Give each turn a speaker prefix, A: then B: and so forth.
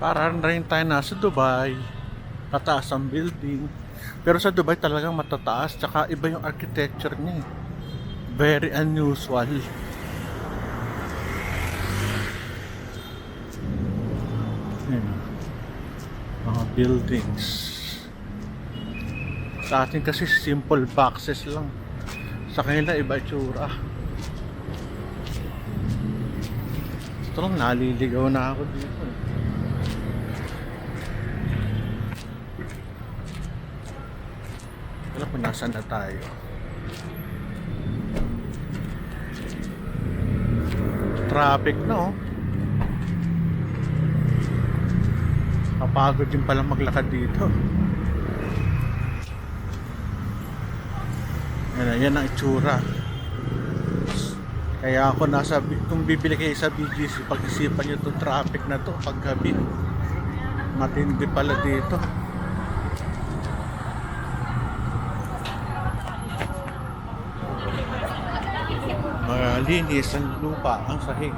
A: Parang rin tayo nasa Dubai. Mataas ang building. Pero sa Dubai talagang matataas. Tsaka iba yung architecture niya eh. Very unusual. Yun. Mga buildings. Sa atin kasi simple boxes lang. Sa kanila iba itsura. Ito lang, naliligaw na ako dito. Alam ko nasaan na tayo. Traffic na oh. Kapagod din palang maglakad dito. Yan ang itsura. Kaya ako kung bibili kayo sa BGC, pag-isipan nyo itong traffic na to paggabi. Matindi pala dito. Malinis ang lupa, ang sahig.